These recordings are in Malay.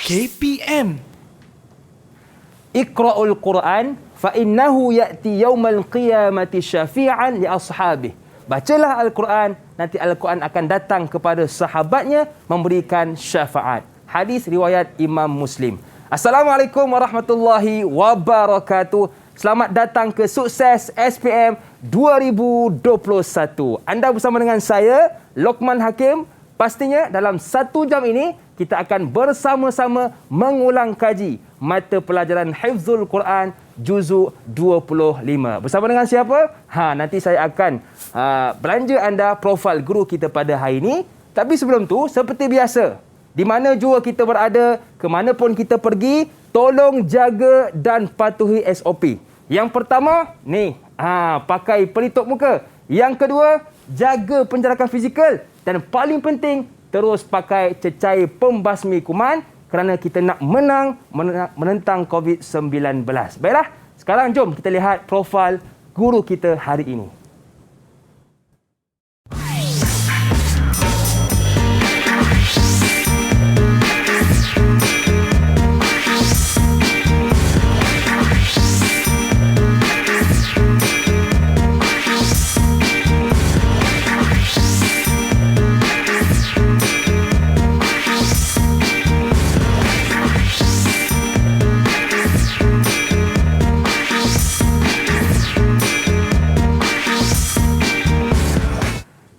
KPM. Iqra'ul Quran fa innahu ya'ti yaumal qiyamati syafi'an li ashabihi. Bacalah Al-Quran, nanti Al-Quran akan datang kepada sahabatnya memberikan syafaat. Hadis riwayat Imam Muslim. Assalamualaikum warahmatullahi wabarakatuh. Selamat datang ke Sukses SPM 2021. Anda bersama dengan saya, Lokman Hakim. Pastinya dalam 1 jam ini kita akan bersama-sama mengulang kaji mata pelajaran Hifzul Quran juzuk 25. Bersama dengan siapa? Nanti saya akan belanja anda profil guru kita pada hari ini. Tapi sebelum tu, seperti biasa, di mana jua kita berada, ke mana pun kita pergi, tolong jaga dan patuhi SOP. Yang pertama, pakai pelitup muka. Yang kedua, jaga penjarakan fizikal. Dan paling penting, terus pakai cecair pembasmi kuman kerana kita nak menentang COVID-19. Baiklah, sekarang jom kita lihat profil guru kita hari ini.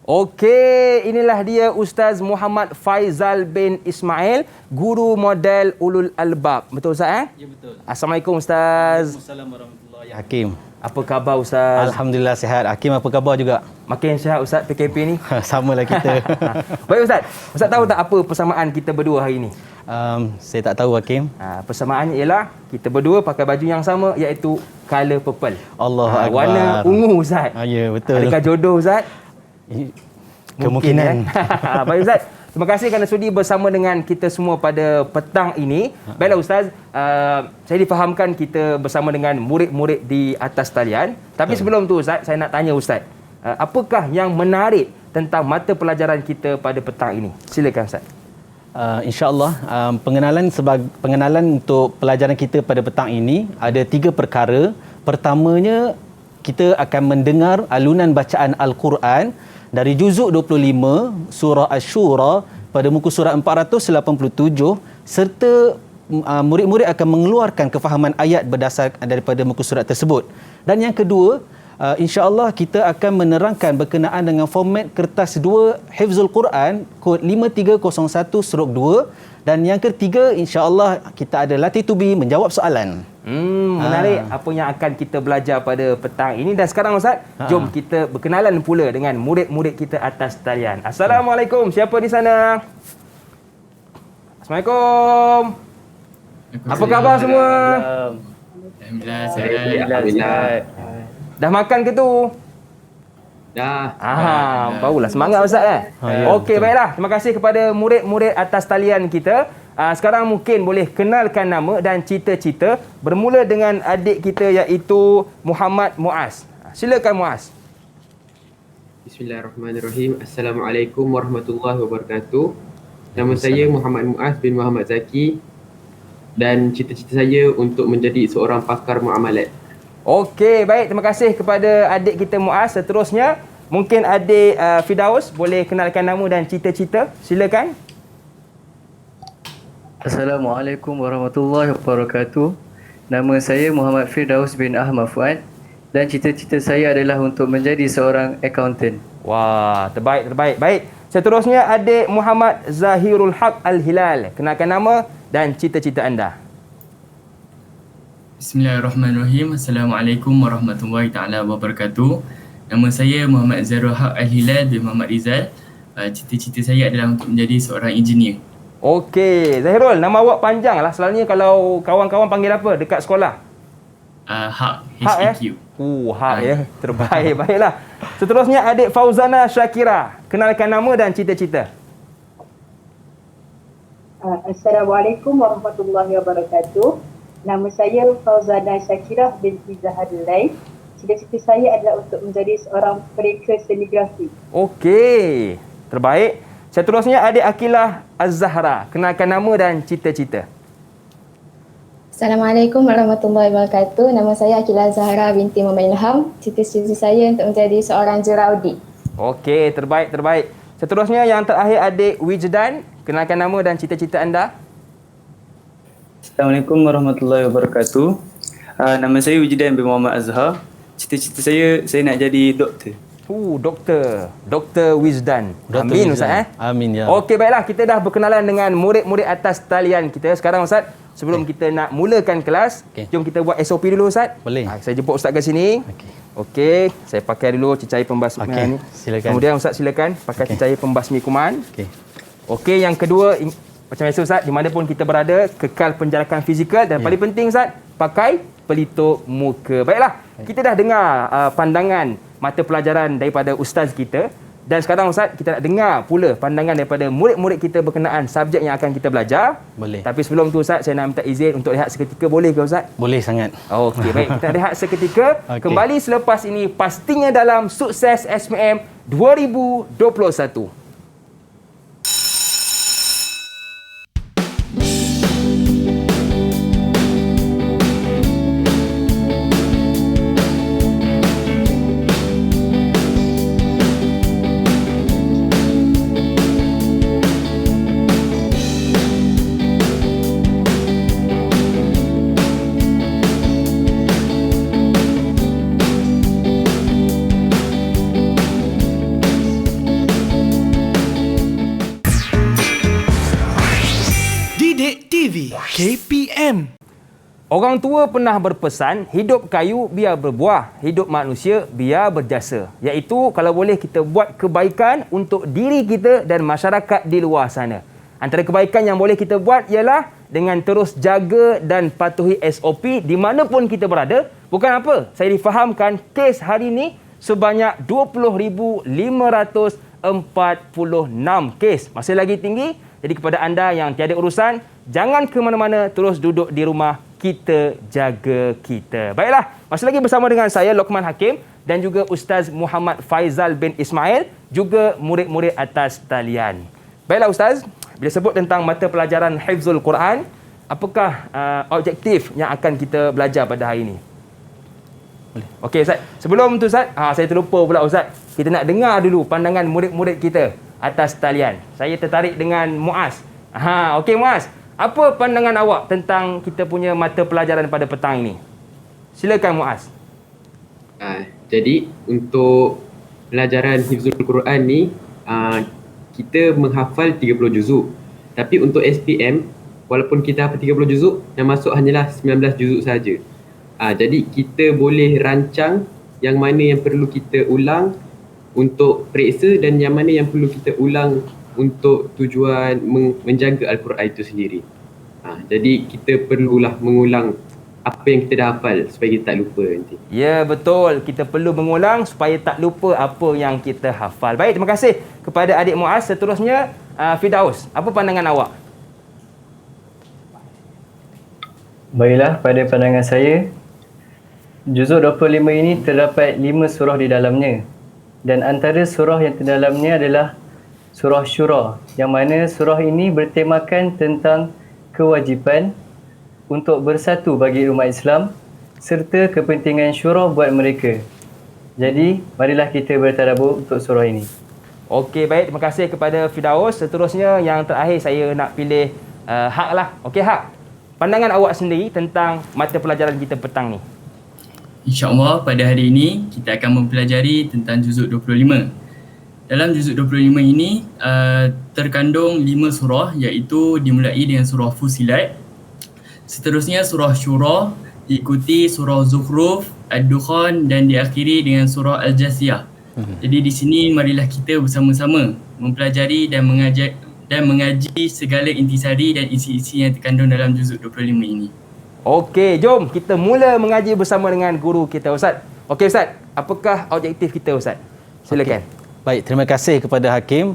Okey, inilah dia Ustaz Muhammad Faizal bin Ismail, guru model Ulul Albab. Betul Ustaz? Ya, betul. Assalamualaikum Ustaz. Waalaikumsalam warahmatullahi wabarakatuh. Hakim. Apa khabar Ustaz? Alhamdulillah sihat. Hakim apa khabar juga? Makin sihat Ustaz PKP ni. Samalah kita. Baik Ustaz. Ustaz tahu tak apa persamaan kita berdua hari ini? Saya tak tahu Hakim. Persamaannya ialah kita berdua pakai baju yang sama, iaitu color purple. Allahu Akbar. Warna ungu Ustaz. Ya, betul. Adakah jodoh Ustaz? Kemungkinan. Baik Ustaz, terima kasih kerana sudi bersama dengan kita semua pada petang ini. Baiklah Ustaz, saya difahamkan kita bersama dengan murid-murid di atas talian. Tapi sebelum tu Ustaz, saya nak tanya Ustaz, apakah yang menarik tentang mata pelajaran kita pada petang ini? Silakan Ustaz. InsyaAllah, pengenalan untuk pelajaran kita pada petang ini ada 3 perkara. Pertamanya, kita akan mendengar alunan bacaan Al-Quran dari juzuk 25 surah Asy-Syura pada muka surat 487, serta murid-murid akan mengeluarkan kefahaman ayat berdasar daripada muka surat tersebut. Dan yang kedua, insya-Allah kita akan menerangkan berkenaan dengan format kertas 2 Hifzul Quran kod 5301/2. Dan yang ketiga, insya-Allah kita ada latih tubi menjawab soalan. Menarik apa yang akan kita belajar pada petang ini. Dan sekarang Ustaz, jom kita berkenalan pula dengan murid-murid kita atas talian. Assalamualaikum. Siapa di sana? Assalamualaikum. Apa khabar semua? Alhamdulillah. Dah makan ke tu? Dah. Barulah semangat Ustaz Okey, baiklah. Terima kasih kepada murid-murid atas talian kita. Sekarang mungkin boleh kenalkan nama dan cita-cita, bermula dengan adik kita iaitu Muhammad Muaz. Silakan Muaz. Bismillahirrahmanirrahim. Assalamualaikum warahmatullahi wabarakatuh. Nama saya Muhammad Muaz bin Muhammad Zaki dan cita-cita saya untuk menjadi seorang pakar muamalat. Okey, baik. Terima kasih kepada adik kita Muaz. Seterusnya, mungkin adik Firdaus boleh kenalkan nama dan cita-cita. Silakan. Assalamualaikum warahmatullahi wabarakatuh. Nama saya Muhammad Firdaus bin Ahmad Fuad dan cita-cita saya adalah untuk menjadi seorang accountant. Wah, terbaik. Baik. Seterusnya, adik Muhammad Zahirul Haq Al-Hilal. Kenalkan nama dan cita-cita anda. Bismillahirrahmanirrahim. Assalamualaikum warahmatullahi taala wabarakatuh. Nama saya Muhammad Zahirul Haq Al-Hilal bin Muhammad Rizal. Cita-cita saya adalah untuk menjadi seorang engineer. Okey, Zahirul, nama awak panjang lah. Selalunya kalau kawan-kawan panggil apa dekat sekolah? Haq, Haq HAQ. Haq ya. Terbaik. Baiklah. Seterusnya, adik Fauzana Syakira. Kenalkan nama dan cita-cita. Assalamualaikum warahmatullahi wabarakatuh. Nama saya Fauzana Syakirah binti Zaharul Lain. Cita-cita saya adalah untuk menjadi seorang pereka senigrafi. Okey, terbaik. Seterusnya adik Akilah Az-Zahra. Kenalkan nama dan cita-cita. Assalamualaikum warahmatullahi wabarakatuh. Nama saya Akilah Zahra binti Muhammad Ilham. Cita-cita saya untuk menjadi seorang juraudi. Okey, terbaik. Seterusnya yang terakhir adik Wijdan. Kenalkan nama dan cita-cita anda. Assalamualaikum warahmatullahi wabarakatuh. Nama saya Wijdan bin Muhammad Azhar. Cita-cita saya nak jadi doktor. Doktor Wijdan. Amin Ustaz. Amin ya. Okey, baiklah, kita dah berkenalan dengan murid-murid atas talian kita. Sekarang Ustaz, sebelum kita nak mulakan kelas, jom kita buat SOP dulu Ustaz. Boleh. Saya jemput Ustaz ke sini. Okey, saya pakai dulu cecair pembasmi ni. Silakan. Kemudian Ustaz silakan pakai cecair pembasmi kuman. Okey, yang kedua, macam biasa Ustaz, di mana pun kita berada, kekal penjarakan fizikal dan paling penting Ustaz, pakai pelitup muka. Baiklah, kita dah dengar pandangan mata pelajaran daripada ustaz kita, dan sekarang Ustaz, kita nak dengar pula pandangan daripada murid-murid kita berkenaan subjek yang akan kita belajar. Boleh. Tapi sebelum tu Ustaz, saya nak minta izin untuk rehat seketika, boleh ke Ustaz? Boleh sangat. Okey, baik, kita rehat seketika. Kembali selepas ini, pastinya dalam Sukses SPM 2021. KPM. Orang tua pernah berpesan, hidup kayu biar berbuah, hidup manusia biar berjasa. Iaitu kalau boleh kita buat kebaikan untuk diri kita dan masyarakat di luar sana. Antara kebaikan yang boleh kita buat ialah dengan terus jaga dan patuhi SOP di mana pun kita berada. Bukan apa, saya difahamkan kes hari ini sebanyak 20,546 kes. Masih lagi tinggi. Jadi kepada anda yang tiada urusan, jangan ke mana-mana, terus duduk di rumah, kita jaga kita. Baiklah, masih lagi bersama dengan saya Luqman Hakim dan juga Ustaz Muhammad Faizal bin Ismail, juga murid-murid atas talian. Baiklah Ustaz, bila sebut tentang mata pelajaran Hifzul Quran, apakah objektif yang akan kita belajar pada hari ini? Okey Ustaz, sebelum tu Ustaz, saya terlupa pula Ustaz. Kita nak dengar dulu pandangan murid-murid kita atas talian. Saya tertarik dengan Muaz. Okey Muaz, apa pandangan awak tentang kita punya mata pelajaran pada petang ini? Silakan Muaz. Jadi untuk pelajaran Hifzul Quran ni, kita menghafal 30 juzuk. Tapi untuk SPM, walaupun kita hafal 30 juzuk, yang masuk hanyalah 19 juzuk saja. Jadi kita boleh rancang yang mana yang perlu kita ulang untuk periksa dan yang mana yang perlu kita ulang untuk tujuan menjaga Al-Quran itu sendiri. Jadi kita perlulah mengulang apa yang kita dah hafal supaya kita tak lupa nanti. Ya, betul. Kita perlu mengulang supaya tak lupa apa yang kita hafal. Baik, terima kasih kepada adik Muaz. Seterusnya, Firdaus, apa pandangan awak? Baiklah, pada pandangan saya, juzuk 25 ini terdapat 5 surah di dalamnya. Dan antara surah yang terdalamnya adalah surah Syura, yang mana surah ini bertemakan tentang kewajipan untuk bersatu bagi umat Islam serta kepentingan syura buat mereka. Jadi, marilah kita bertadabbur untuk surah ini. Okey, baik. Terima kasih kepada Firdaus. Seterusnya, yang terakhir saya nak pilih Haq lah. Okey, Haq. Pandangan awak sendiri tentang mata pelajaran kita petang ni. InsyaAllah pada hari ini kita akan mempelajari tentang juzuk 25. Dalam juzuk 25 ini terkandung 5 surah, iaitu dimulai dengan surah Fusilat. Seterusnya surah Syura, diikuti surah Zukhruf, Ad-Dukhan dan diakhiri dengan surah Al-Jasiyah. Jadi di sini marilah kita bersama-sama mempelajari dan mengaji segala intisari dan isi-isi yang terkandung dalam juzuk 25 ini. Okey, jom kita mula mengaji bersama dengan guru kita Ustaz. Okey Ustaz, apakah objektif kita Ustaz? Silakan. Baik, terima kasih kepada Hakim.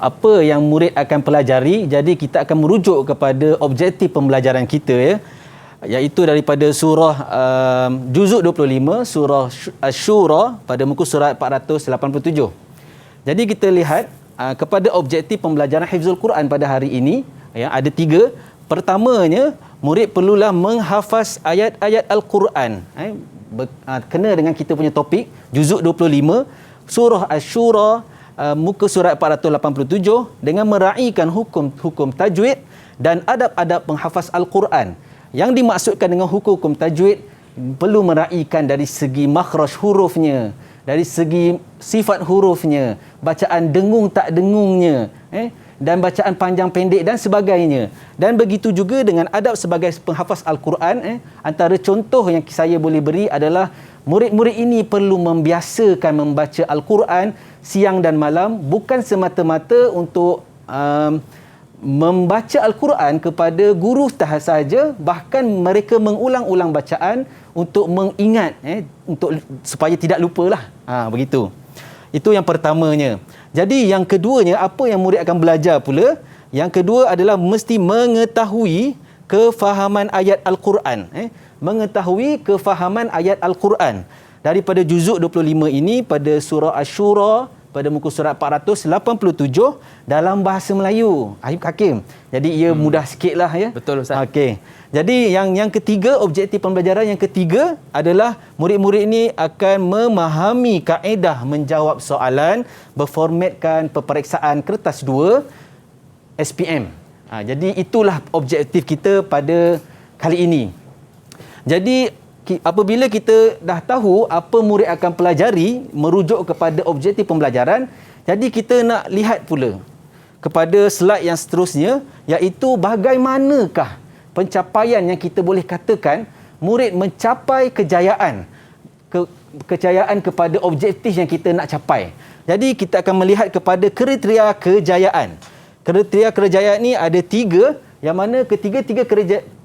Apa yang murid akan pelajari, jadi kita akan merujuk kepada objektif pembelajaran kita, ya, iaitu daripada surah juzuk 25, surah Asy-Syura pada muka surat 487. Jadi kita lihat kepada objektif pembelajaran hifzul Quran pada hari ini, ya, ada 3. Pertamanya, murid perlulah menghafaz ayat-ayat Al-Quran. Kena dengan kita punya topik, juzuk 25, surah Asy-Syura, muka surat 487, dengan meraihkan hukum tajwid dan adab-adab penghafaz Al-Quran. Yang dimaksudkan dengan hukum tajwid, perlu meraihkan dari segi makhraj hurufnya, dari segi sifat hurufnya, bacaan dengung tak dengungnya, dan bacaan panjang pendek dan sebagainya. Dan begitu juga dengan adab sebagai penghafaz Al-Quran. Antara contoh yang saya boleh beri adalah murid-murid ini perlu membiasakan membaca Al-Quran siang dan malam, bukan semata-mata untuk membaca Al-Quran kepada guru sahaja, bahkan mereka mengulang-ulang bacaan untuk mengingat, untuk supaya tidak lupalah. Begitu. Itu yang pertamanya. Jadi yang keduanya, apa yang murid akan belajar pula? Yang kedua adalah mesti mengetahui kefahaman ayat Al-Quran. Mengetahui kefahaman ayat Al-Quran. Daripada juzuk 25 ini, pada surah Asy-Syura, pada muka surat 487 dalam bahasa Melayu. Ayub Hakim. Jadi ia mudah sikitlah, ya. Betul, Ustaz. Okey. Jadi yang ketiga, objektif pembelajaran yang ketiga adalah murid-murid ini akan memahami kaedah menjawab soalan berformatkan peperiksaan kertas 2 SPM. Jadi itulah objektif kita pada kali ini. Jadi apabila kita dah tahu apa murid akan pelajari merujuk kepada objektif pembelajaran, jadi kita nak lihat pula kepada slide yang seterusnya, iaitu bagaimanakah pencapaian yang kita boleh katakan murid mencapai kejayaan kepada objektif yang kita nak capai. Jadi kita akan melihat kepada kriteria kejayaan. Kriteria kejayaan ni ada 3, yang mana ketiga-tiga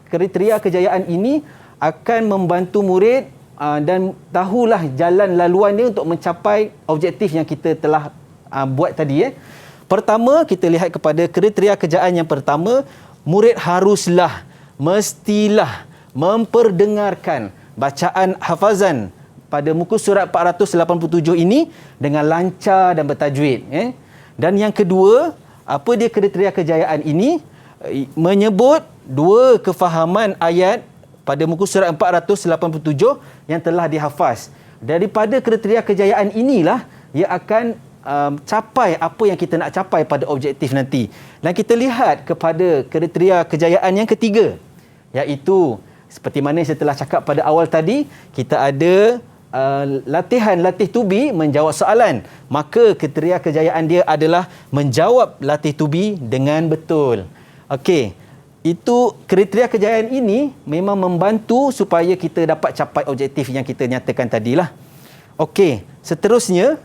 kriteria kejayaan ini akan membantu murid dan tahulah jalan laluan dia untuk mencapai objektif yang kita telah buat tadi. Pertama, kita lihat kepada kriteria kejayaan yang pertama, murid haruslah, mestilah memperdengarkan bacaan hafazan pada muka surat 487 ini dengan lancar dan bertajwid. Dan yang kedua, apa dia kriteria kejayaan ini? Menyebut 2 kefahaman ayat pada muka surat 487 yang telah dihafaz. Daripada kriteria kejayaan inilah ia akan capai apa yang kita nak capai pada objektif nanti. Dan kita lihat kepada kriteria kejayaan yang ketiga, iaitu seperti mana saya telah cakap pada awal tadi, kita ada latih to be menjawab soalan. Maka kriteria kejayaan dia adalah menjawab latih to be dengan betul. Okey. Itu kriteria kejayaan ini memang membantu supaya kita dapat capai objektif yang kita nyatakan tadilah. Okey, seterusnya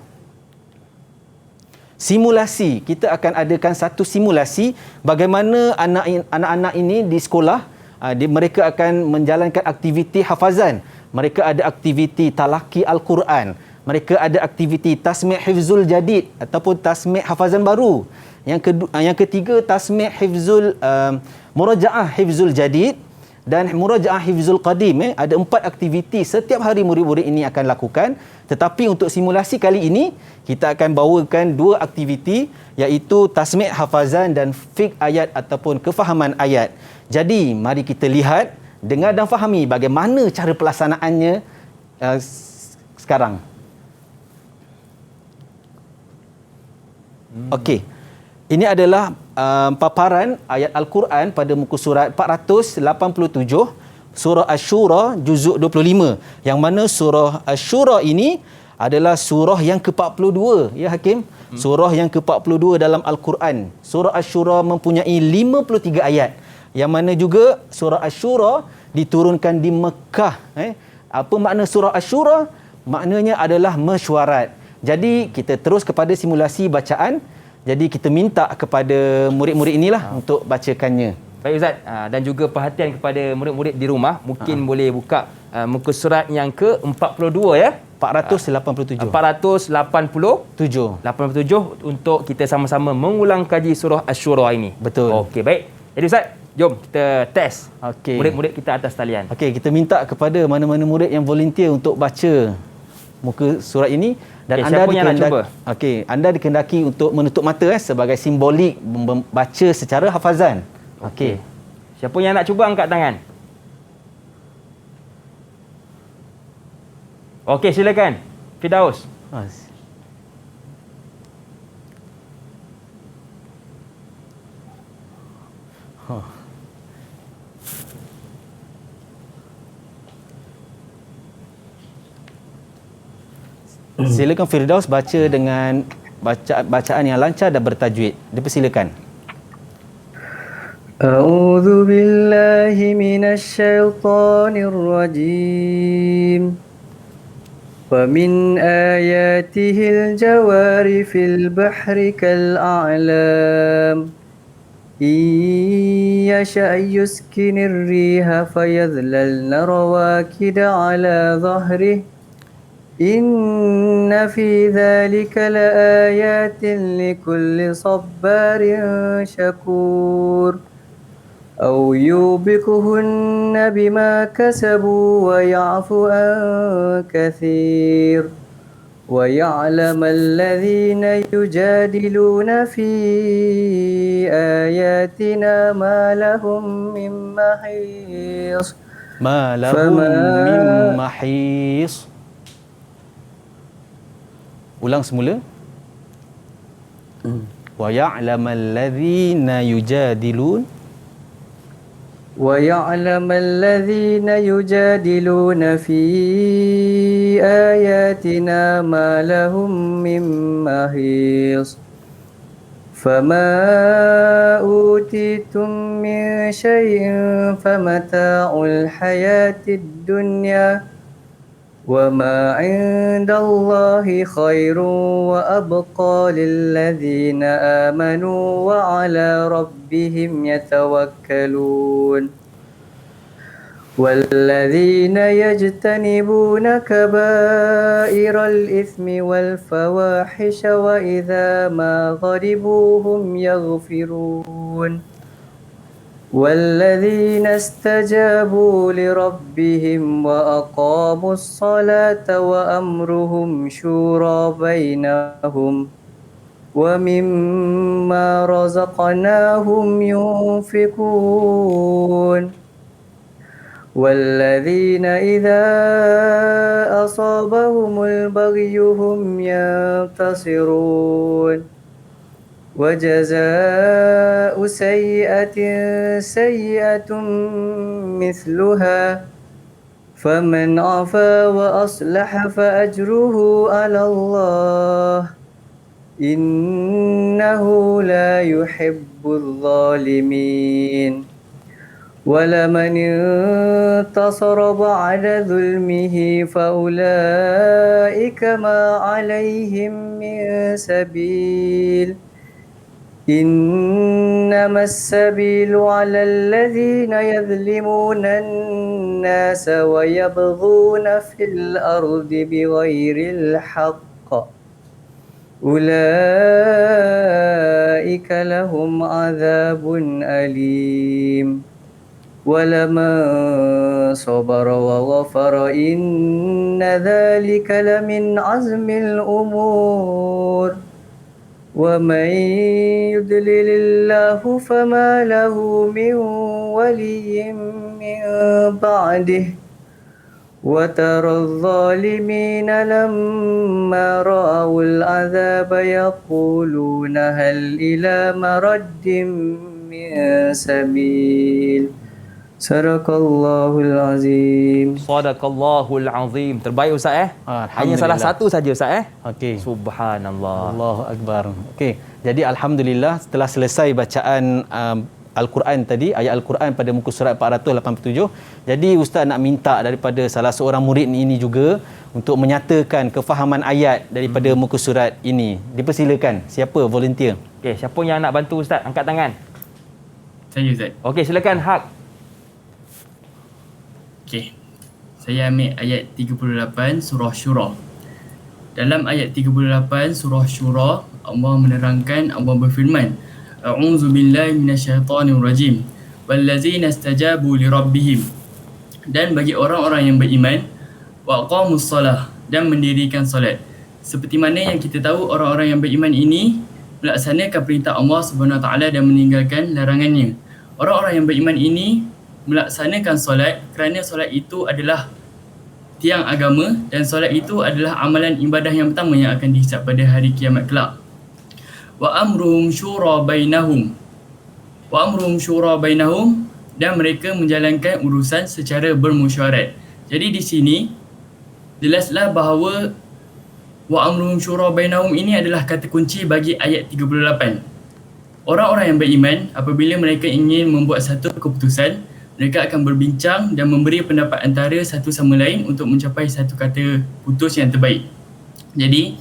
simulasi. Kita akan adakan satu simulasi bagaimana anak-anak ini di sekolah, mereka akan menjalankan aktiviti hafazan. Mereka ada aktiviti talaki Al-Quran. Mereka ada aktiviti tasmi' hifzul jadid ataupun tasmi' hafazan baru. Yang ketiga, tasmi' hifzul muraja'ah hifzul jadid dan muraja'ah hifzul qadim. Ada 4 aktiviti setiap hari murid-murid ini akan lakukan. Tetapi untuk simulasi kali ini, kita akan bawakan 2 aktiviti, iaitu tasmi' hafazan dan fiqh ayat ataupun kefahaman ayat. Jadi, mari kita lihat, dengar dan fahami bagaimana cara pelaksanaannya sekarang. Okey. Ini adalah paparan ayat Al-Quran pada muka surat 487, surah Asy-Syura, juzuk 25. Yang mana surah Asy-Syura ini adalah surah yang ke-42, ya Hakim? Surah yang ke-42 dalam Al-Quran. Surah Asy-Syura mempunyai 53 ayat. Yang mana juga surah Asy-Syura diturunkan di Mekah. Apa makna surah Asy-Syura? Maknanya adalah mesyuarat. Jadi kita terus kepada simulasi bacaan. Jadi kita minta kepada murid-murid inilah untuk bacakannya. Baik Ustaz, dan juga perhatian kepada murid-murid di rumah, mungkin boleh buka muka surat yang ke-42 ya. 487 untuk kita sama-sama mengulang kaji surah Asy-Syura ini. Betul. Okey, baik. Jadi Ustaz, jom kita test murid-murid kita atas talian. Okey, kita minta kepada mana-mana murid yang volunteer untuk baca muka surat ini Dan Okey, siapa yang nak cuba? Okey, anda dikehendaki untuk menutup mata sebagai simbolik membaca secara hafazan. Okey. Siapa yang nak cuba angkat tangan? Okey, silakan. Firdaus. Silakan Firdaus baca dengan bacaan yang lancar dan bertajwid. Dipersilakan. A'udzu billahi minasyaitonir rajim. Wa min ayatihil jawari fil bahri kal a'lam. Yasha yuskinir riha fayadhlalna rawakida ala dhahrihi. إن في ذلك لآيات لكل صبار شكور أو يوبقهن بما كسبوا ويعفو عن كثير ويعلم الذين يجادلون في آياتنا ما لهم من محيص ما لهم من محيص. Ulang semula. Wa ya'lamal ladzina yujadilun fi ayatina ma lahum min mahis. Fama utitum min syai'in famata'ul hayatid dunya وما عند الله خير وأبقى للذين آمنوا وعلى ربهم يتوكلون والذين يجتنبون كبائر الإثم والفواحش وإذا ما غضبوا هم يغفرون والذين استجابوا لربهم وأقاموا الصلاة وأمرهم شورى بينهم ومما رزقناهم ينفقون والذين إذا أصابهم البغي هم ينتصرون وجزاء سيئة سيئة مثلها فمن عفا وأصلح فأجره على الله إنه لا يحب الظالمين ولمن انتصر بعد ظلمه فأولئك ما عليهم من سبيل إنما السبيل على الذين يظلمون الناس ويبغون في الأرض بغير الحق أولئك لهم عذاب أليم ولمن صبر وغفر إن ذلك لمن عزم الأمور ومن يضلل الله فما له من ولي من بعده وترى الظالمين لما رأوا العذاب يقولون هل إلى مرد من سبيل Sadaqallahul azim. Sadaqallahul azim. Terbaik Ustaz Hanya salah satu saja Ustaz Okey. Subhanallah. Allahu akbar. Okey. Jadi alhamdulillah setelah selesai bacaan Al-Quran tadi, ayat Al-Quran pada muka surat 487. Jadi Ustaz nak minta daripada salah seorang murid ini juga untuk menyatakan kefahaman ayat daripada muka surat ini. Dipersilakan. Siapa volunteer? Okey, siapa yang nak bantu Ustaz? Angkat tangan. Saya Ustaz. Okey, silakan Haq. Okey. Saya ambil ayat 38 surah Syura. Dalam ayat 38 surah Syura, Allah menerangkan, Allah berfirman, A'udzu billahi minasyaitonir rajim. Wallazina istajabu lirabbihim. Dan bagi orang-orang yang beriman, wa aqamus salah, dan mendirikan solat, seperti mana yang kita tahu orang-orang yang beriman ini melaksanakan perintah Allah Subhanahu Wa Taala dan meninggalkan larangannya. Orang-orang yang beriman ini melaksanakan solat kerana solat itu adalah tiang agama dan solat itu adalah amalan ibadah yang pertama yang akan dihisap pada hari kiamat kelak. Wa amruhum syura bainahum. Wa amruhum syura bainahum, dan mereka menjalankan urusan secara bermusyawarat. Jadi di sini jelaslah bahawa wa amruhum syura bainahum ini adalah kata kunci bagi ayat 38. Orang-orang yang beriman apabila mereka ingin membuat satu keputusan, mereka akan berbincang dan memberi pendapat antara satu sama lain untuk mencapai satu kata putus yang terbaik. Jadi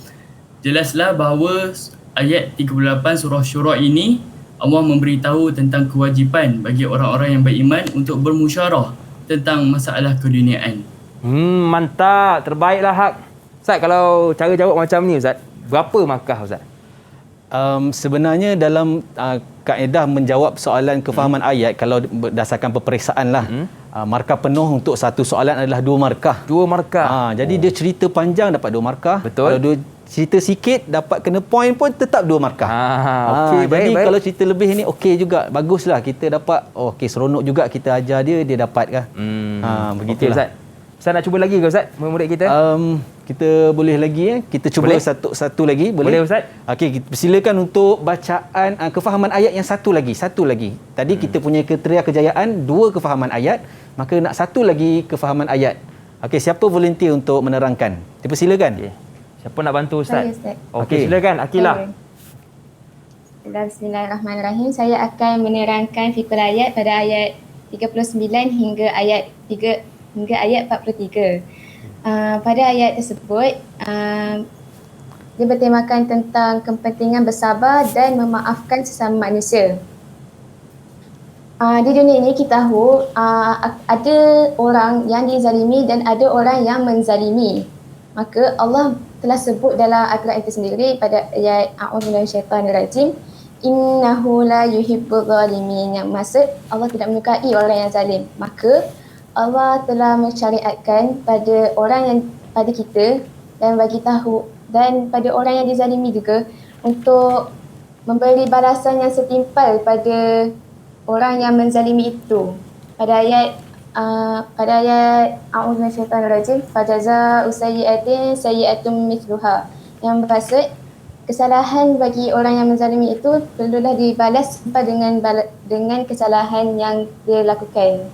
jelaslah bahawa ayat 38 surah Syura ini Allah memberitahu tentang kewajipan bagi orang-orang yang beriman untuk bermusyawarah tentang masalah keduniaan. Mantap, terbaiklah Hak. Ustaz, kalau cara jawab macam ni Ustaz, berapa markah Ustaz? Sebenarnya dalam kaedah menjawab soalan kefahaman ayat, kalau berdasarkan peperiksaan lah, markah penuh untuk satu soalan adalah 2 markah. 2 markah. Jadi dia cerita panjang dapat 2 markah. Betul. Kalau dia cerita sikit dapat kena point pun tetap 2 markah. Okey, jadi baik. kalau cerita lebih ni okey juga, baguslah kita dapat. Okey, seronok juga kita ajar dia dapat kan. Begitulah. Okey, Ustaz. Ustaz nak cuba lagi ke Ustaz, murid kita? Kita boleh lagi kita cuba boleh? satu lagi boleh Ustaz? Okey, silakan untuk bacaan kefahaman ayat yang satu lagi. Tadi kita punya kriteria kejayaan 2 kefahaman ayat, maka nak satu lagi kefahaman ayat. Okey, siapa volunteer untuk menerangkan? Dipersilakan. Okay. Siapa nak bantu Ustaz? Saya, Ustaz. Okey, silakan Akilah. Bismillahirrahmanirrahim. Saya akan menerangkan fikul ayat pada ayat 39 hingga ayat 43. Pada ayat tersebut, dia bertemakan tentang kepentingan bersabar dan memaafkan sesama manusia. Di dunia ini kita tahu ada orang yang dizalimi dan ada orang yang menzalimi. Maka Allah telah sebut dalam Al-Quran itu sendiri pada ayat A'udzubillahi minasyaitanirrajim, innahu la yuhibbul zalimin, yang maksud Allah tidak menyukai orang yang zalim. Maka Allah telah mensyariatkan pada orang yang pada kita dan bagi tahu dan pada orang yang dizalimi juga untuk memberi balasan yang setimpal pada orang yang menzalimi itu. Pada ayat a'udzu minasyaitonirrajim, fajazaa'u sayyi'atin sayyi'atun mithluha, yang bermaksud kesalahan bagi orang yang menzalimi itu perlulah dibalas dengan kesalahan yang dia lakukan.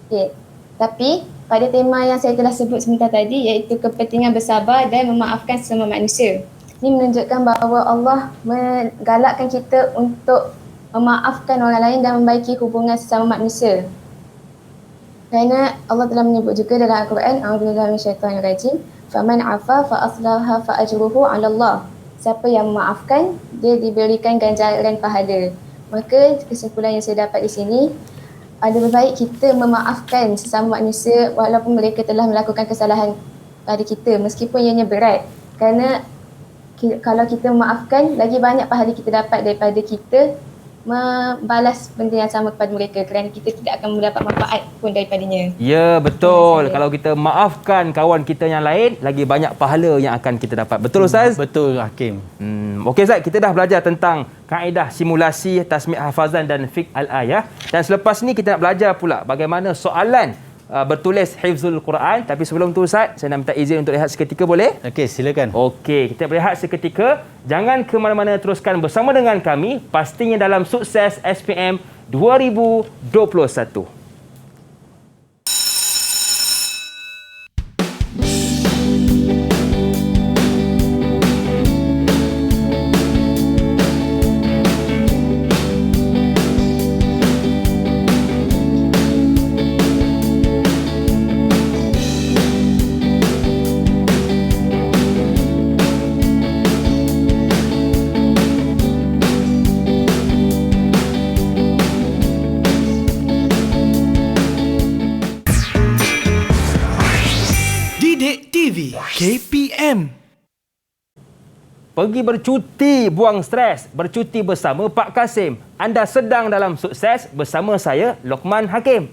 Okay. Tapi pada tema yang saya telah sebut sebentar tadi, iaitu kepentingan bersabar dan memaafkan sesama manusia, ini menunjukkan bahawa Allah menggalakkan kita untuk memaafkan orang lain dan membaiki hubungan sesama manusia. Kerana Allah telah menyebut juga dalam Al-Quran, a'udzubillahi minasyaitonirrajim, faman 'afa fa aslaha fa ajruhu 'ala Allah. Siapa yang memaafkan, dia diberikan ganjaran pahala. Maka kesimpulan yang saya dapat di sini, lebih baik kita memaafkan sesama manusia walaupun mereka telah melakukan kesalahan pada kita, meskipun ianya berat. Kerana kalau kita memaafkan, lagi banyak pahala kita dapat daripada kita membalas benda yang sama kepada mereka, kerana kita tidak akan mendapat manfaat pun daripadanya. Ya, betul. Kalau kita maafkan kawan kita yang lain, lagi banyak pahala yang akan kita dapat. Betul Ustaz? Betul Hakim. Okey Ustaz, kita dah belajar tentang kaedah simulasi, tasmi' hafazan dan fiqh al-ayah. Dan selepas ni kita nak belajar pula bagaimana soalan bertulis hifzul Quran. Tapi sebelum tu Ustaz, saya nak minta izin untuk rehat seketika, boleh? Okey, silakan. Okey, kita berehat seketika. Jangan ke mana-mana, teruskan bersama dengan kami pastinya dalam Sukses SPM 2021. Didik TV KPM. Pergi bercuti, buang stres, bercuti bersama Pak Kasim. Anda sedang dalam Sukses bersama saya, Luqman Hakim.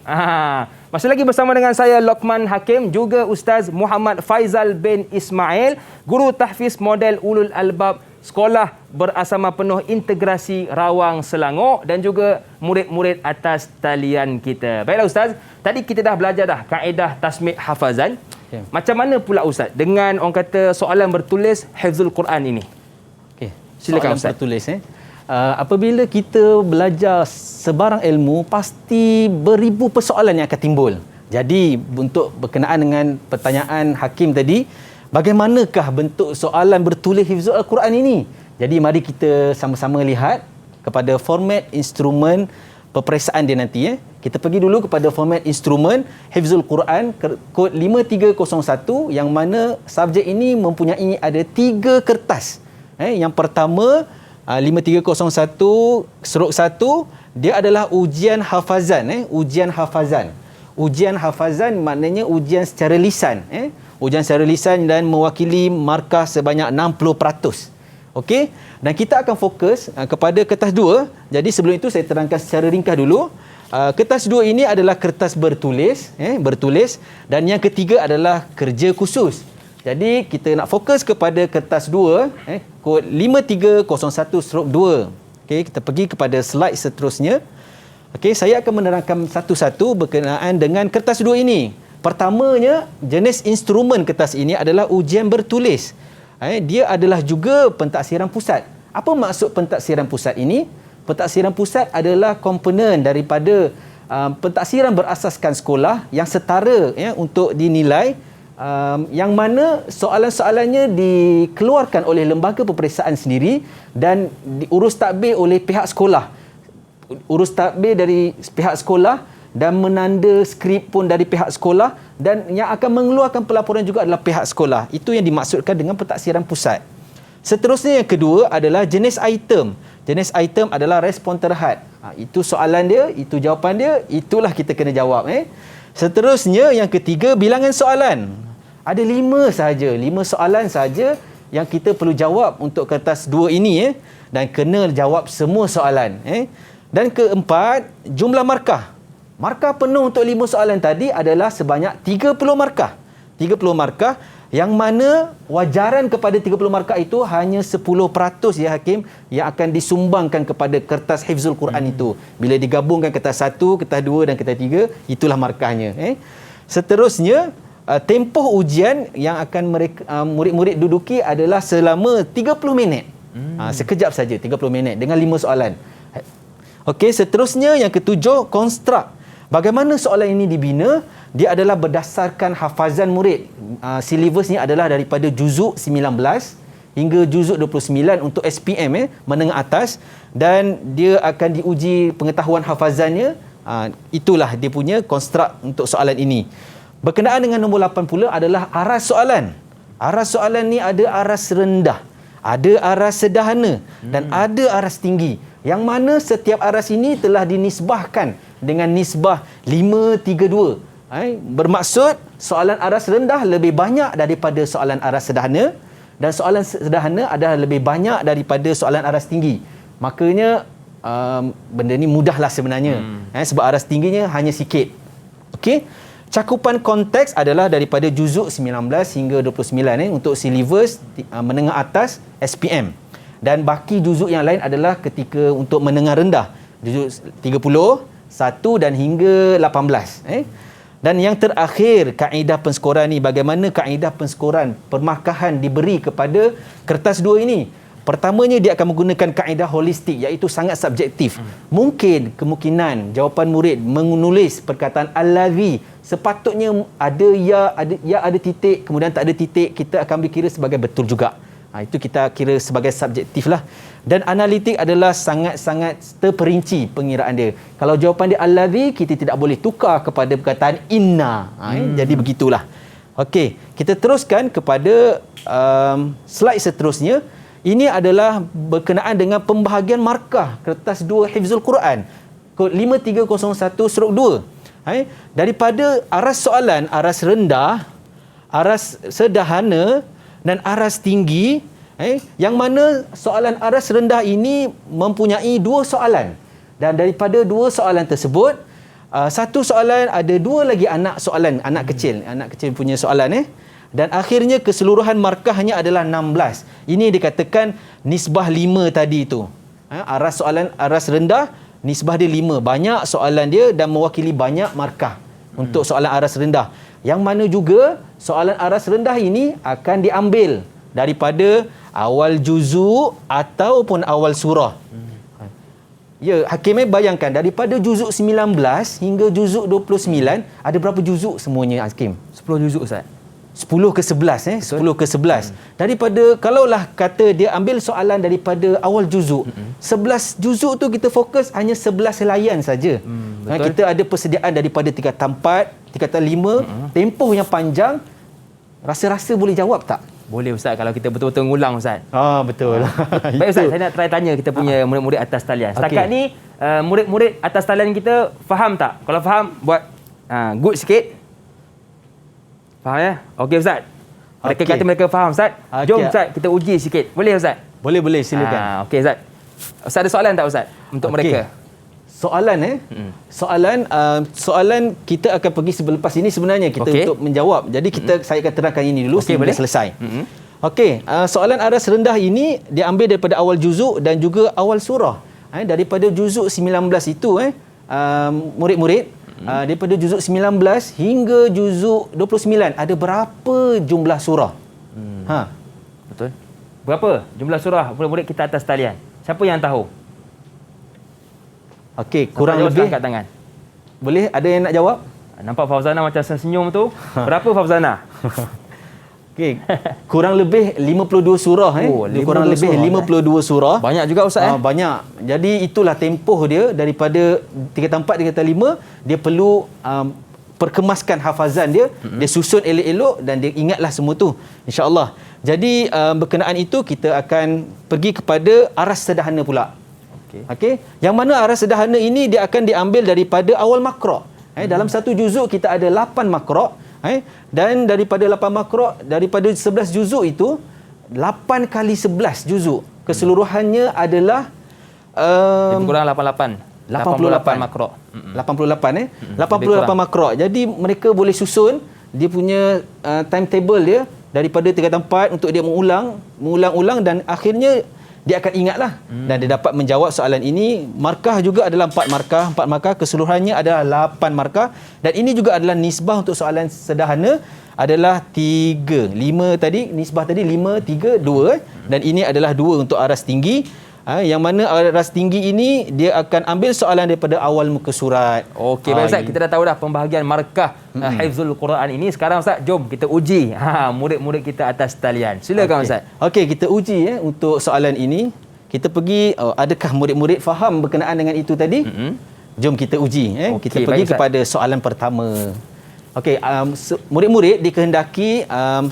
Masih lagi bersama dengan saya Lokman Hakim, juga Ustaz Muhammad Faizal bin Ismail, guru tahfiz model Ulul Albab Sekolah Berasama Penuh Integrasi Rawang Selangor dan juga murid-murid atas talian kita. Baiklah Ustaz, tadi kita dah belajar dah kaedah tasmid hafazan. Okay. Macam mana pula Ustaz dengan orang kata soalan bertulis hifzul Quran ini? Okey, silakan soalan Ustaz. bertulis apabila kita belajar sebarang ilmu, pasti beribu persoalan yang akan timbul. Jadi untuk berkenaan dengan pertanyaan Hakim tadi, bagaimanakah bentuk soalan bertulis hifzul Al-Quran ini? Jadi mari kita sama-sama lihat kepada format instrumen peperiksaan dia nanti. Kita pergi dulu kepada format instrumen hifzul Quran kod 5301, yang mana subjek ini mempunyai ada 3 kertas. Yang pertama 5301/1, dia adalah ujian hafazan. Ujian hafazan. Ujian hafazan maknanya ujian secara lisan. Ujian secara lisan dan mewakili markah sebanyak 60%. Okey? Dan kita akan fokus kepada kertas 2. Jadi sebelum itu saya terangkan secara ringkas dulu. Kertas 2 ini adalah kertas bertulis, bertulis, dan yang ketiga adalah kerja khusus. Jadi kita nak fokus kepada kertas 2, kod 5301/2. Okey, kita pergi kepada slide seterusnya. Okey, saya akan menerangkan satu-satu berkenaan dengan kertas 2 ini. Pertamanya, jenis instrumen kertas ini adalah ujian bertulis. Dia adalah juga pentaksiran pusat. Apa maksud pentaksiran pusat ini? Pentaksiran pusat adalah komponen daripada pentaksiran berasaskan sekolah yang setara untuk dinilai, yang mana soalan-soalannya dikeluarkan oleh lembaga peperiksaan sendiri dan diurus tadbir oleh pihak sekolah. Urus tadbir dari pihak sekolah dan menanda skrip pun dari pihak sekolah, dan yang akan mengeluarkan pelaporan juga adalah pihak sekolah. Itu yang dimaksudkan dengan pentaksiran pusat. Seterusnya yang kedua adalah jenis item. Jenis item adalah respon terhad. Itu soalan dia, itu jawapan dia, itulah kita kena jawab. Seterusnya yang ketiga, bilangan soalan. Ada 5 sahaja, 5 soalan sahaja yang kita perlu jawab untuk kertas 2 ini, dan kena jawab semua soalan. Dan keempat, jumlah markah. Markah penuh untuk 5 soalan tadi adalah sebanyak 30 markah. 30 markah, yang mana wajaran kepada 30 markah itu hanya 10% ya Hakim, yang akan disumbangkan kepada kertas hifzul Quran itu. Bila digabungkan kertas 1, kertas 2 dan kertas 3, itulah markahnya. Seterusnya, tempoh ujian yang akan murid-murid duduki adalah selama 30 minit. Sekejap saja, 30 minit dengan 5 soalan. Okey, seterusnya yang ketujuh, konstruk. Bagaimana soalan ini dibina? Dia adalah berdasarkan hafazan murid. Silibusnya adalah daripada juzuk 19 hingga juzuk 29 untuk SPM, menengah atas, dan dia akan diuji pengetahuan hafazannya. Itulah dia punya konstruk untuk soalan ini. Berkenaan dengan nombor 8 pula adalah aras soalan. Aras soalan ni ada aras rendah, ada aras sederhana dan ada aras tinggi, yang mana setiap aras ini telah dinisbahkan dengan nisbah 5-3-2. Bermaksud soalan aras rendah lebih banyak daripada soalan aras sederhana, dan soalan sederhana adalah lebih banyak daripada soalan aras tinggi. Makanya benda ni mudahlah sebenarnya, sebab aras tingginya hanya sikit. Okey. Cakupan konteks adalah daripada juzuk 19 hingga 29 untuk silibus menengah atas SPM. Dan baki juzuk yang lain adalah ketika untuk menengah rendah, juzuk 30, 1 dan hingga 18. Dan yang terakhir, kaedah penskoran ni, bagaimana kaedah penskoran permarkahan diberi kepada kertas 2 ini. Pertamanya, dia akan menggunakan kaedah holistik, iaitu sangat subjektif. Mungkin kemungkinan jawapan murid menulis perkataan allazi, sepatutnya ada ya, ada titik, kemudian tak ada titik, kita akan dikira sebagai betul juga. Itu kita kira sebagai subjektif lah. Dan analitik adalah sangat-sangat terperinci pengiraan dia. Kalau jawapan dia allazi, kita tidak boleh tukar kepada perkataan inna. Jadi begitulah. Okey, kita teruskan kepada slide seterusnya. Ini adalah berkenaan dengan pembahagian markah kertas 2 hifzul Quran, kod 5301/2. Daripada aras soalan, aras rendah, aras sederhana dan aras tinggi, yang mana soalan aras rendah ini mempunyai 2 soalan, dan daripada 2 soalan tersebut Satu soalan, ada dua lagi anak soalan, anak kecil punya soalan dan akhirnya keseluruhan markahnya adalah 16. Ini dikatakan nisbah 5 tadi itu. Aras soalan aras rendah, nisbah dia 5. Banyak soalan dia dan mewakili banyak markah untuk soalan aras rendah. Yang mana juga soalan aras rendah ini akan diambil daripada awal juzuk ataupun awal surah. Ya, Hakim bayangkan daripada juzuk 19 hingga juzuk 29, ada berapa juzuk semuanya Hakim? 10 juzuk Ustaz. 10 ke 11 10 ke 11. Daripada kalaulah kata dia ambil soalan daripada awal juzuk, 11 juzuk tu kita fokus hanya 11 helaian saja. Kita ada persediaan daripada tingkatan 4, tingkatan 5, tempoh yang panjang. Rasa-rasa boleh jawab tak? Boleh Ustaz kalau kita betul-betul ngulang Ustaz. Betul. Baik Ustaz, saya nak try tanya kita punya murid-murid atas talian. Setakat ni murid-murid atas talian kita faham tak? Kalau faham buat good sikit. Faham ya? Okey Ustaz. Mereka kata mereka faham Ustaz. Jom Ustaz kita uji sikit. Boleh Ustaz? Boleh silakan. Okey Ustaz. Ustaz ada soalan tak Ustaz untuk mereka? Soalan soalan kita akan pergi selepas ini sebenarnya kita untuk menjawab. Jadi saya akan terangkan ini dulu sebelum selesai. Okey, soalan aras rendah ini diambil daripada awal juzuk dan juga awal surah. Daripada juzuk 19 itu murid-murid daripada juzuk 19 hingga juzuk 29 ada berapa jumlah surah? Betul. Berapa jumlah surah murid-murid kita atas talian? Siapa yang tahu? Okey, kurang lebih angkat tangan. Boleh ada yang nak jawab? Nampak Fauzana macam senyum tu. Berapa Fauzana? Okey, kurang lebih 52 surah kurang lebih 52 surah. Banyak juga Ustaz banyak. Jadi itulah tempoh dia daripada tingkatan 4 tingkatan 5, dia perlu perkemaskan hafazan dia, dia susun elok-elok dan dia ingatlah semua tu insya-Allah. Jadi berkenaan itu kita akan pergi kepada aras sederhana pula. Okey. Yang mana aras sederhana ini dia akan diambil daripada awal makra'. Dalam satu juzuk kita ada 8 makra'. Dan daripada 8 makra', daripada 11 juzuk itu 8 kali 11 juzuk keseluruhannya adalah lebih kurang 88 makra'. 88 88 makra'. Jadi mereka boleh susun dia punya timetable dia daripada tingkatan 4 untuk dia mengulang dan akhirnya dia akan ingatlah dan dia dapat menjawab soalan ini. Markah juga adalah 4 markah keseluruhannya adalah 8 markah dan ini juga adalah nisbah untuk soalan sederhana adalah 3. 5 tadi nisbah tadi 5 3 2 dan ini adalah 2 untuk aras tinggi. Yang mana aras tinggi ini dia akan ambil soalan daripada awal muka surat. Okey, baik Ustaz, kita dah tahu dah pembahagian markah Hifzul Quran ini. Sekarang Ustaz, jom kita uji murid-murid kita atas talian. Silakan Ustaz. Okey, kita uji untuk soalan ini. Kita pergi adakah murid-murid faham berkenaan dengan itu tadi? Jom kita uji kita pergi kepada soalan pertama. Okey, murid-murid dikehendaki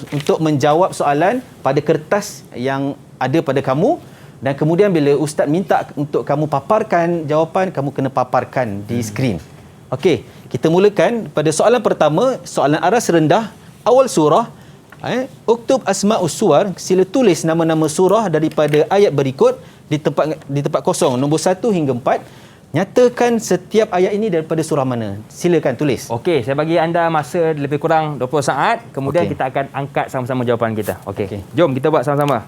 untuk menjawab soalan pada kertas yang ada pada kamu. Dan kemudian bila ustaz minta untuk kamu paparkan jawapan, kamu kena paparkan di skrin. Okey, kita mulakan pada soalan pertama, soalan aras rendah, awal surah. Uktub asma'us suwar, sila tulis nama-nama surah daripada ayat berikut di tempat kosong nombor 1 hingga 4. Nyatakan setiap ayat ini daripada surah mana. Silakan tulis. Okey, saya bagi anda masa lebih kurang 20 saat. Kemudian kita akan angkat sama-sama jawapan kita. Okey. Jom kita buat sama-sama.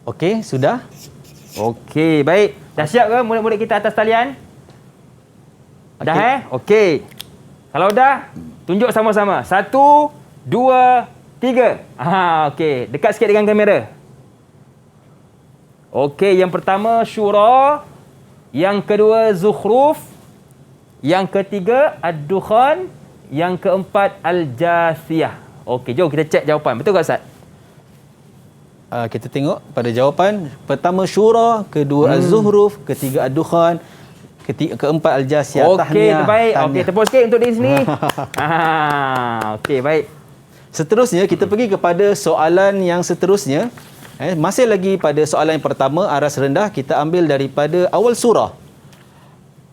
Okey, sudah? Okey, baik. Dah siap ke murid-murid kita atas talian? Dah Okey. Kalau dah, tunjuk sama-sama. 1, 2, 3. Okey. Dekat sikit dengan kamera. Okey, yang pertama Syura. Yang kedua Zukhruf. Yang ketiga Ad-Dukhan. Yang keempat Al-Jathiyah. Okey, jom kita cek jawapan. Betul tak Ustaz? Kita tengok pada jawapan. Pertama Syura, kedua Az-Zuhruf, ketiga Ad-Dukhan, keempat Al-Jathiyah. Okey, terbaik. Okey, tepuk sikit untuk di sini. Okey, baik. Seterusnya kita pergi kepada soalan yang seterusnya. Masih lagi pada soalan yang pertama, aras rendah, kita ambil daripada awal surah.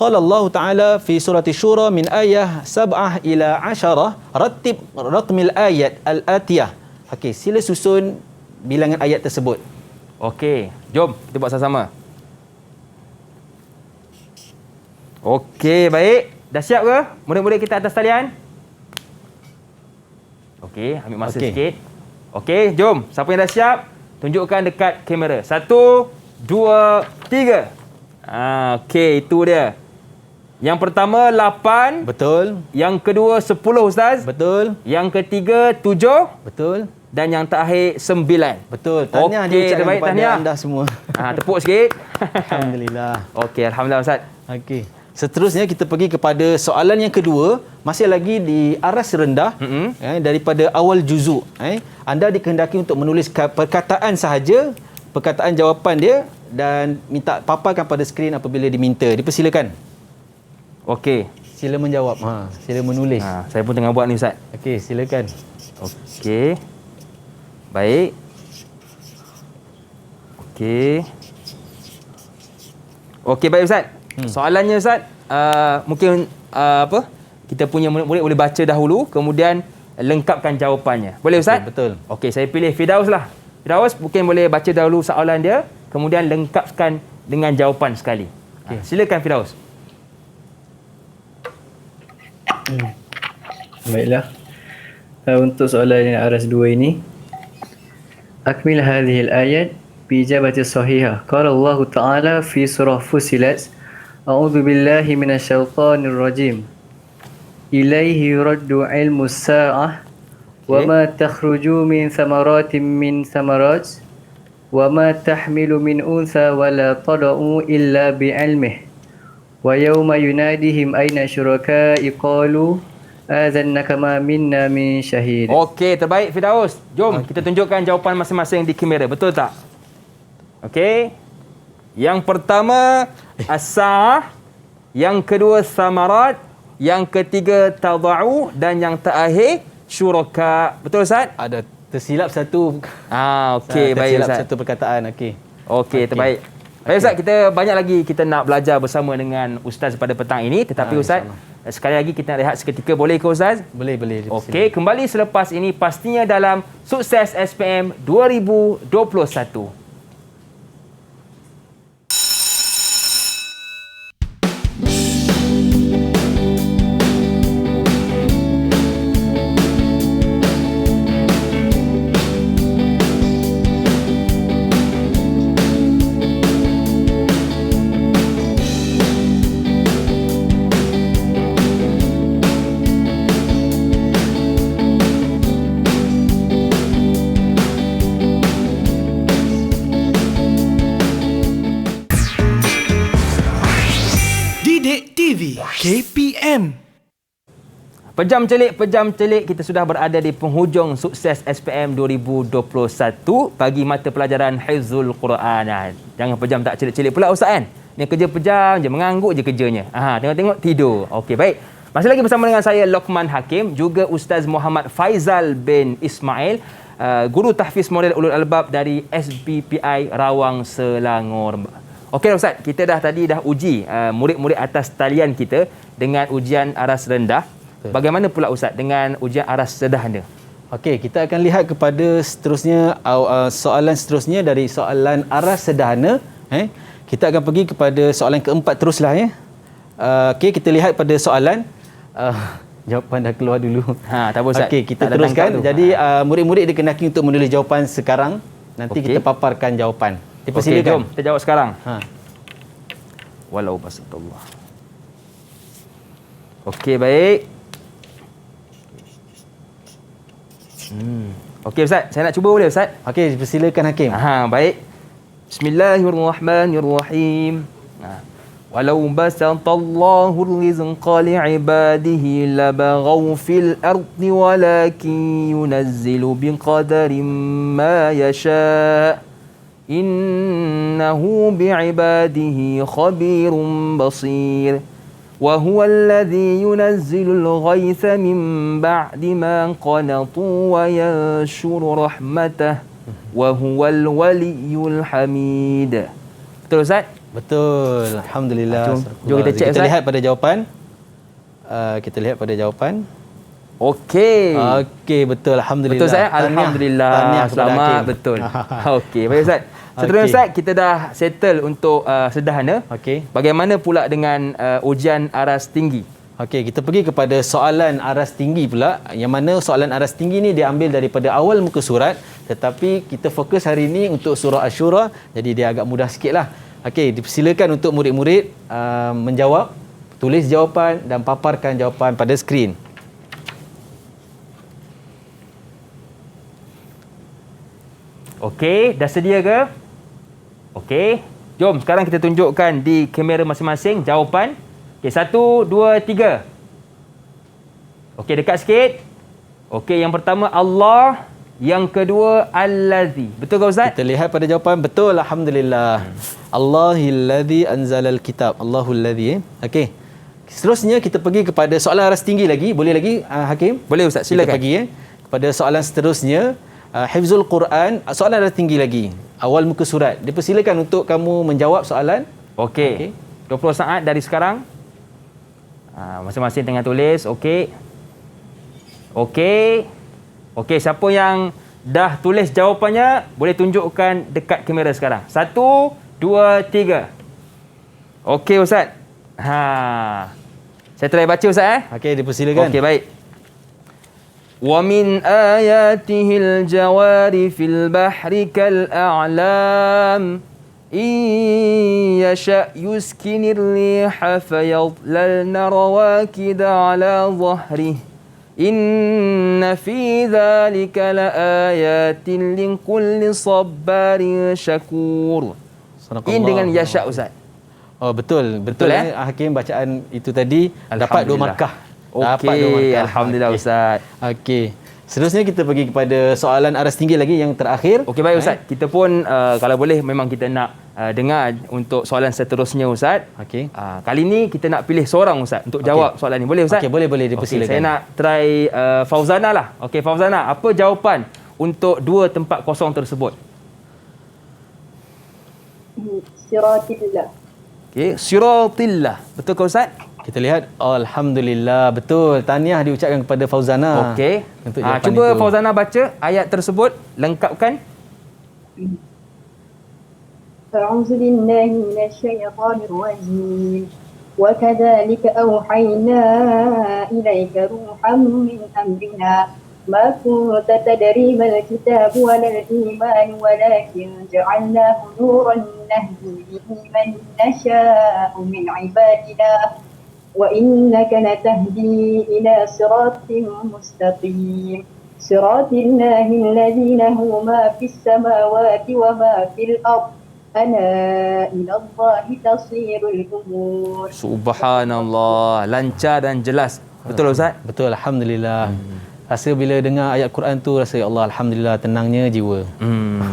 Qala Allah Ta'ala fi surah Syura min ayah 7 ila 10 rattib raqmil ayat al-atiyah. Okey, sila susun bilangan ayat tersebut. Okey, jom kita buat sama-sama. Okey, baik. Dah siap ke murid-murid kita atas talian? Okey, ambil masa sikit. Okey, jom. Siapa yang dah siap, tunjukkan dekat kamera. 1, 2, 3. Okey, itu dia. Yang pertama 8. Betul. Yang kedua 10, Ustaz. Betul. Yang ketiga 7. Betul. Dan yang terakhir 9. Betul. Tahniah diucapkan kepada anda semua. Tepuk sikit. Alhamdulillah. Okey, alhamdulillah Ustaz. Okey. Seterusnya kita pergi kepada soalan yang kedua, masih lagi di aras rendah daripada awal juzuk. Anda dikehendaki untuk menulis perkataan sahaja, perkataan jawapan dia dan minta paparkan pada skrin apabila diminta. Dipersilakan. Okey. Sila menjawab. Sila menulis. Saya pun tengah buat ni Ustaz. Okey, silakan. Okey. Baik. Okey. Okey, baik Ustaz. Soalannya Ustaz, mungkin kita punya murid-murid boleh baca dahulu, kemudian lengkapkan jawapannya. Boleh Ustaz? Betul. Okey, saya pilih Firdaus lah. Firdaus mungkin boleh baca dahulu soalan dia, kemudian lengkapkan dengan jawapan sekali. Silakan Firdaus. Baiklah. Untuk soalan yang aras 2 ini, akmil hadhihi al-ayat bi ijabati sahihah. Qala Allah Ta'ala fi surah Fussilat, a'udzu billahi minasyaitonir rajim. Ilaihi yuraddu ilmu as-sa'ah wa ma takhruju min thamaratin min thamarat wa ma tahmilu min untha wa la tad'u illa bi ilmihi. Wa yawma yunadihim aina syuraka'i qalu adzannaka ma minna min syahid. Okey, terbaik Firdaus. Jom kita tunjukkan jawapan masing-masing di kamera. Betul tak? Okey. Yang pertama as-sa'ah, yang kedua samarat, yang ketiga tad'u dan yang terakhir syuraka. Betul Ustaz? Ada tersilap satu. Okey, baik Ustaz. Tersilap satu perkataan. Okey, terbaik. Baik Ustaz, kita banyak lagi kita nak belajar bersama dengan Ustaz pada petang ini. Tetapi Ustaz, sekali lagi kita nak rehat seketika. Boleh ke Ustaz? Boleh. Okey, kembali selepas ini pastinya dalam Sukses SPM 2021. KPM. Pejam celik, kita sudah berada di penghujung Sukses SPM 2021 bagi mata pelajaran Hifzul Quran. Jangan pejam tak celik-celik pula Ustaz kan? Ni kerja pejam je, mengangguk je kerjanya. Tengok-tengok tidur. Okey, baik. Masih lagi bersama dengan saya Luqman Hakim, juga Ustaz Muhammad Faizal bin Ismail, guru tahfiz model ulul albab dari SBPI Rawang Selangor. Okey Ustaz, kita tadi dah uji murid-murid atas talian kita dengan ujian aras rendah. Bagaimana pula Ustaz dengan ujian aras sederhana? Okey, kita akan lihat kepada seterusnya soalan seterusnya dari soalan aras sederhana. Kita akan pergi kepada soalan keempat teruslah ya. Okey, kita lihat pada soalan jawapan dah keluar dulu. Tak apa Ustaz. Okey, kita teruskan. Jadi murid-murid dikehendaki untuk menulis jawapan sekarang. Nanti kita paparkan jawapan. Okey, jom kita jawab sekarang. Walau basatullah. Okey, baik. Okey Ustaz, saya nak cuba boleh Ustaz? Okey, persilakan Hakim. Baik. Bismillahirrahmanirrahim. Walau basatallahu rizqa li'ibadihi labaghaw fil ardi walakin yunazzilu biqadarin ma yasha'. Innahu bi'ibadihi khabirun basir. Wa huwa alladhi yunazzilul ghaitha min ba'di ma qanatu wa yanshuru rahmatah wa huwal waliyyul hamid. Betul Ustaz? Betul. Alhamdulillah. Jom kita cek, Kita Ustaz. lihat pada jawapan. Kita lihat pada jawapan. Okey. Okey, betul. Alhamdulillah. Betul, Ustaz? Tahniah Alhamdulillah. kepada Selamat. Hakim. Betul. Okey, baik Ustaz. Seterusnya Okey. Ustaz, kita dah settle untuk sederhana. Okey. Bagaimana pula dengan ujian aras tinggi? Okey, kita pergi kepada soalan aras tinggi pula. Yang mana soalan aras tinggi ni diambil daripada awal muka surat, tetapi kita fokus hari ini untuk surah Asy-Syura, jadi dia agak mudah sikitlah. Okey, dipersilakan untuk murid-murid menjawab, tulis jawapan dan paparkan jawapan pada skrin. Okey, dah sedia ke? Okey. Jom sekarang kita tunjukkan di kamera masing-masing jawapan. Okey, 1, 2, 3. Okey, dekat sikit. Okey, yang pertama Allah, yang kedua Allazi. Betul ke Ustaz? Kita lihat pada jawapan, betul, alhamdulillah. Allahillazi anzalal kitab. Allahullazi. Okey. Seterusnya kita pergi kepada soalan aras tinggi lagi. Boleh lagi Hakim? Boleh Ustaz, silakan. Kita pergi kepada soalan seterusnya. Hifzul Quran, soalan aras tinggi lagi. Awal muka surat. Dipersilakan untuk kamu menjawab soalan. Okey. 20 saat dari sekarang. Masing-masing tengah tulis. Okey. Okey. Okey, siapa yang dah tulis jawapannya, boleh tunjukkan dekat kamera sekarang. 1, 2, 3. Okey Ustaz. Saya try baca Ustaz. Okey, dipersilakan. Okey, baik. وَمِنْ آيَاتِهِ الْجَوَارِ فِي الْبَحْرِ كَالْأَعْلَامِ إِنْ يَشَأْ يُسْكِنِ الرِّيحَ فَيَظْلَلْنَ رَوَاكِدَ عَلَى ظَهْرِهِ إِنَّ فِي ذَلِكَ لَآيَاتٍ لِكُلِّ صَبَّارٍ شَكُورٍ. Ini dengan yasha Ustaz. Oh, betul. Betul Hakim, bacaan itu tadi dapat 2 markah. Okey, alhamdulillah Ustaz. Okey. Seterusnya kita pergi kepada soalan aras tinggi lagi yang terakhir. Okey, baik Ustaz. Kita pun kalau boleh memang kita nak dengar untuk soalan seterusnya Ustaz. Okey. Kali ni kita nak pilih seorang Ustaz untuk jawab soalan ni. Boleh Ustaz? Okey, boleh dipersilakan. Saya nak try Fauzana lah. Okey, Fauzana, apa jawapan untuk 2 tempat kosong tersebut? Siratillah. Okey, siratillah. Betul ke Ustaz? Kita lihat, alhamdulillah, betul. Tahniah diucapkan kepada Fauzana. Okey. Untuk jawapan Cuba itu. Fauzana baca ayat tersebut, lengkapkan. أعوذ بالله من الشيطان الرجيم وكذلك أوحينا إليك روحا من أمرنا ما كنت تدري ما الكتاب ولا الإيمان ولكن جعلناه نورا نهدي به من نشاء من عبادنا وإنك لتهدي إلى صراط مستقيم صراط الله الذي له ما في السماوات وما في الأرض ألا إلى الله تصير الأمور. Subhanallah, lancar dan jelas. Betul Ustaz? Betul, alhamdulillah. Rasa bila dengar ayat Quran tu rasa ya Allah, alhamdulillah, tenangnya jiwa.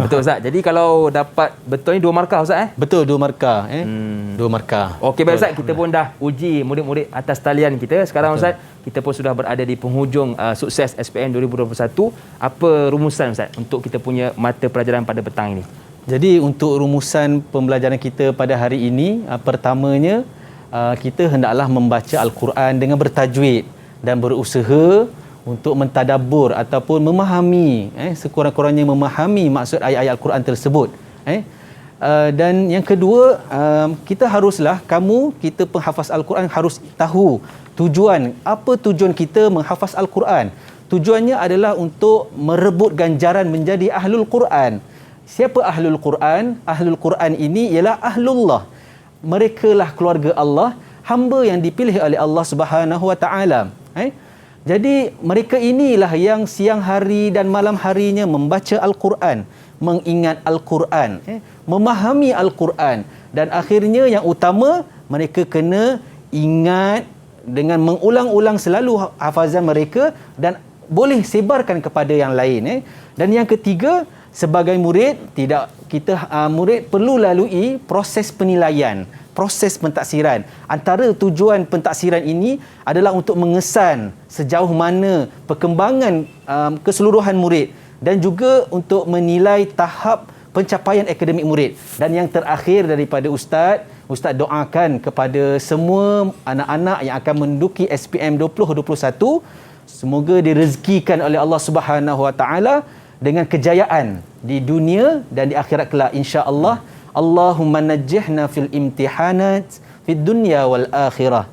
Betul Ustaz. Jadi kalau dapat betul ni 2 markah Ustaz Betul, 2 markah 2 markah. Okey baik Ustaz, kita pun dah uji murid-murid atas talian kita. Sekarang Ustaz, kita pun sudah berada di penghujung sukses SPM 2021. Apa rumusan Ustaz untuk kita punya mata pelajaran pada petang ini? Jadi untuk rumusan pembelajaran kita pada hari ini, pertamanya kita hendaklah membaca Al-Quran dengan bertajwid dan berusaha untuk mentadabbur ataupun memahami, sekurang-kurangnya memahami maksud ayat-ayat Al-Quran tersebut. Dan yang kedua, kita penghafaz Al-Quran harus tahu apa tujuan kita menghafaz Al-Quran. Tujuannya adalah untuk merebut ganjaran menjadi Ahlul Quran. Siapa Ahlul Quran? Ahlul Quran ini ialah Ahlullah. Mereka lah keluarga Allah, hamba yang dipilih oleh Allah Subhanahu Wa Taala. Jadi mereka inilah yang siang hari dan malam harinya membaca Al-Quran, mengingat Al-Quran, memahami Al-Quran, dan akhirnya yang utama mereka kena ingat dengan mengulang-ulang selalu hafazan mereka dan boleh sebarkan kepada yang lain. Dan yang ketiga, sebagai murid, murid perlu lalui proses penilaian, proses pentaksiran. Antara tujuan pentaksiran ini adalah untuk mengesan sejauh mana perkembangan keseluruhan murid dan juga untuk menilai tahap pencapaian akademik murid. Dan yang terakhir daripada Ustaz doakan kepada semua anak-anak yang akan menduduki SPM 2021, semoga direzekikan oleh Allah Subhanahu Wa Taala dengan kejayaan di dunia dan di akhirat kelak, insya-Allah. Allahumma najjihna fil imtihanat fid dunya wal akhirah.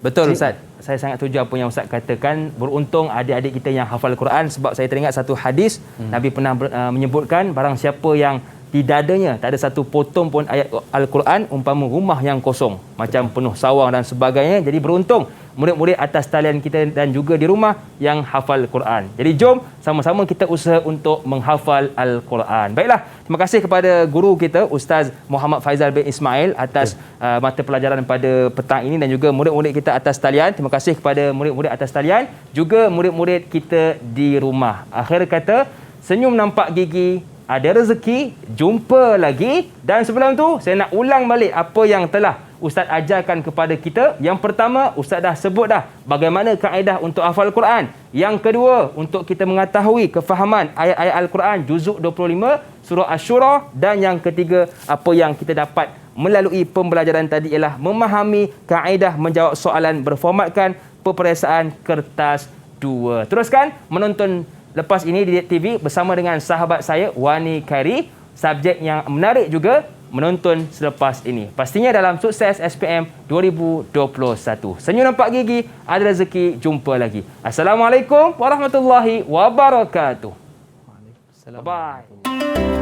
Betul Ustaz. Saya sangat setuju apa yang Ustaz katakan. Beruntung adik-adik kita yang hafal Quran, sebab saya teringat satu hadis Nabi pernah menyebutkan barang siapa yang di dadanya tak ada satu potong pun ayat Al-Quran, umpama rumah yang kosong, macam penuh sawang dan sebagainya. Jadi beruntung murid-murid atas talian kita dan juga di rumah yang hafal Quran. Jadi jom sama-sama kita usaha untuk menghafal Al-Quran. Baiklah, terima kasih kepada guru kita Ustaz Muhammad Faizal bin Ismail atas mata pelajaran pada petang ini, dan juga murid-murid kita atas talian. Terima kasih kepada murid-murid atas talian, juga murid-murid kita di rumah. Akhir kata, senyum nampak gigi, ada rezeki, jumpa lagi. Dan sebelum tu, saya nak ulang balik apa yang telah Ustaz ajarkan kepada kita. Yang pertama, Ustaz dah sebut dah bagaimana kaedah untuk hafal Quran. Yang kedua, untuk kita mengetahui kefahaman ayat-ayat Al-Quran juzuk 25 surah Asy-Syura. Dan yang ketiga, apa yang kita dapat melalui pembelajaran tadi ialah memahami kaedah menjawab soalan berformatkan peperiksaan kertas 2. Teruskan menonton lepas ini di TV bersama dengan sahabat saya Wani Khairi. Subjek yang menarik juga menonton selepas ini. Pastinya dalam Sukses SPM 2021. Senyum nampak gigi, ada rezeki, jumpa lagi. Assalamualaikum warahmatullahi wabarakatuh. Bye.